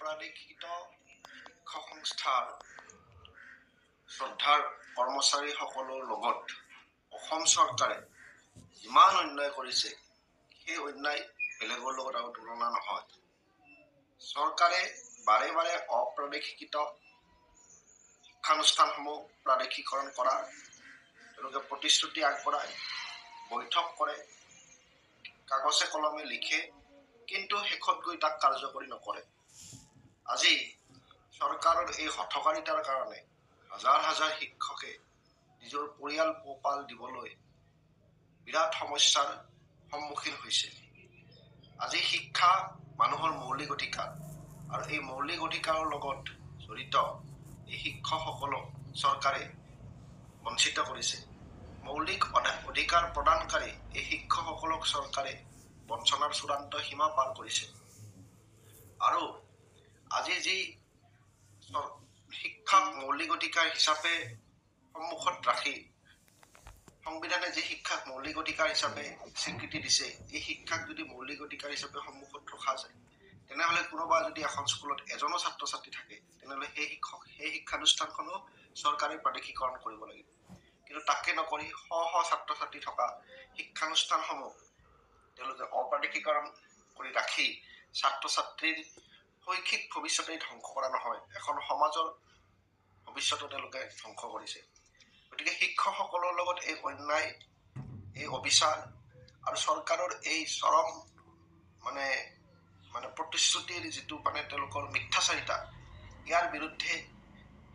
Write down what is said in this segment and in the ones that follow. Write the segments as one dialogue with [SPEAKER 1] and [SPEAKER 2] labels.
[SPEAKER 1] অপ্ৰাদেশিত শিক্ষা সংস্থাৰ শ্ৰদ্ধাৰ কৰ্মচাৰীসকলৰ লগত অসম চৰকাৰে যিমান অন্যায় কৰিছে সেই অন্যায় বেলেগৰ লগত আৰু তুলনা নহয়। চৰকাৰে বাৰে বাৰে অপ্ৰাদেশিকৃত শিক্ষানুষ্ঠানসমূহ প্ৰাদেশিকৰণ কৰাৰ তেওঁলোকে প্ৰতিশ্ৰুতি আগবঢ়ায়, বৈঠক কৰে, কাগজে কলমে লিখে, কিন্তু শেষত গৈ তাক কাৰ্যকৰী নকৰে। আজি চৰকাৰৰ এই হঠকাৰিতাৰ কাৰণে হাজাৰ হাজাৰ শিক্ষকে নিজৰ পৰিয়াল পোহপাল দিবলৈ বিৰাট সমস্যাৰ সন্মুখীন হৈছে। আজি শিক্ষা মানুহৰ মৌলিক অধিকাৰ, আৰু এই মৌলিক অধিকাৰৰ লগত জড়িত এই শিক্ষকসকলক চৰকাৰে বঞ্চিত কৰিছে। মৌলিক অধিকাৰ প্ৰদানকাৰী এই শিক্ষকসকলক চৰকাৰে বঞ্চনাৰ চূড়ান্ত সীমা পাৰ কৰিছে। আৰু আজি যি শিক্ষাক মৌলিক অধিকাৰ হিচাপে সন্মুখত ৰাখি সংবিধানে যি শিক্ষাক মৌলিক অধিকাৰ হিচাপে স্বীকৃতি দিছে, এই শিক্ষাক যদি মৌলিক অধিকাৰ হিচাপে সন্মুখত ৰখা যায়, তেনেহলে কোনোবা যদি এখন স্কুলত এজনো ছাত্ৰ ছাত্ৰী থাকে, তেনেহলে সেই শিক্ষানুষ্ঠানখনো চৰকাৰে প্ৰাদেশিকৰণ কৰিব লাগিব। কিন্তু তাকে নকৰি শ শ ছাত্ৰ ছাত্ৰী থকা শিক্ষানুষ্ঠানসমূহ তেওঁলোকে অপ্ৰাদেশিকৰণ কৰি ৰাখি ছাত্ৰ ছাত্ৰীৰ শৈক্ষিক ভৱিষ্যতেই ধ্বংস কৰা নহয়, এখন সমাজৰ ভৱিষ্যতো তেওঁলোকে ধ্বংস কৰিছে। গতিকে শিক্ষকসকলৰ লগত এই অন্যায়, এই অবিচাৰ আৰু চৰকাৰৰ এই চৰম প্ৰতিশ্ৰুতিৰ যিটো তেওঁলোকৰ মিথ্যাচাৰিতা, ইয়াৰ বিৰুদ্ধে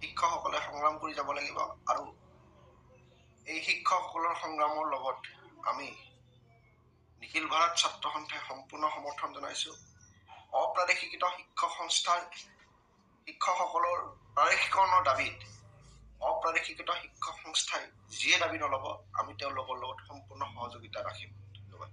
[SPEAKER 1] শিক্ষকসকলে সংগ্ৰাম কৰি যাব লাগিব। আৰু এই শিক্ষকসকলৰ সংগ্ৰামৰ লগত আমি নিখিল ভাৰত ছাত্ৰ সন্থাই সম্পূৰ্ণ সমৰ্থন জনাইছো। অপ্ৰাদেশিকৃত শিক্ষক সংস্থাৰ শিক্ষকসকলৰ প্ৰাদেশিকৰণৰ দাবীত অপ্ৰাদেশিকৃত শিক্ষক সংস্থাই যিয়ে দাবী নল'ব, আমি তেওঁলোকৰ লগত সম্পূৰ্ণ সহযোগিতা ৰাখিম। ধন্যবাদ।